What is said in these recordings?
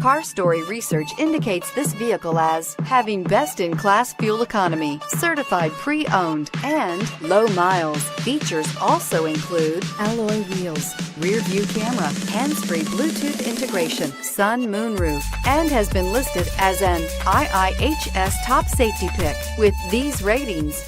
Car Story research indicates this vehicle as having best-in-class fuel economy, certified pre-owned, and low miles. Features also include alloy wheels, rear-view camera, hands-free Bluetooth integration, sun moonroof, and has been listed as an IIHS top safety pick with these ratings.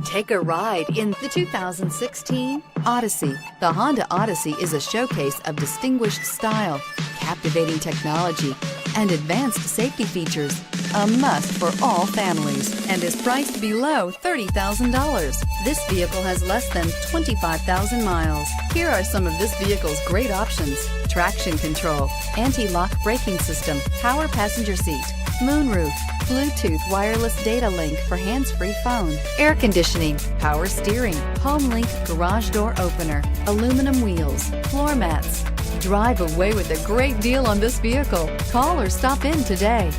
Take a ride in the 2016 Odyssey. The Honda Odyssey is a showcase of distinguished style, captivating technology, and advanced safety features. A must for all families and is priced below $30,000. This vehicle has less than 25,000 miles. Here are some of this vehicle's great options: traction control, anti-lock braking system, power passenger seat, moonroof, Bluetooth wireless data link for hands-free phone, air conditioning, power steering, HomeLink garage door opener, aluminum wheels, floor mats. Drive away with a great deal on this vehicle. Call or stop in today.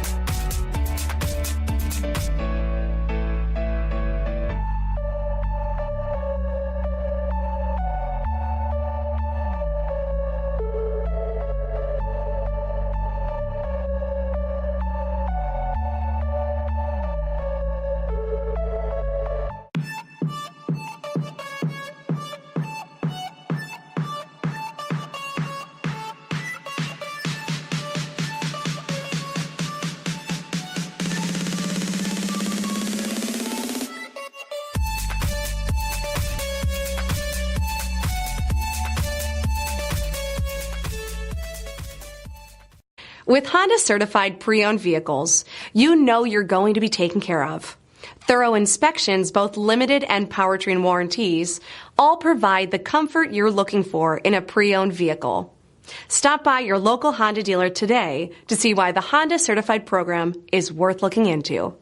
With Honda certified pre-owned vehicles, you know you're going to be taken care of. Thorough inspections, both limited and powertrain warranties, all provide the comfort you're looking for in a pre-owned vehicle. Stop by your local Honda dealer today to see why the Honda certified program is worth looking into.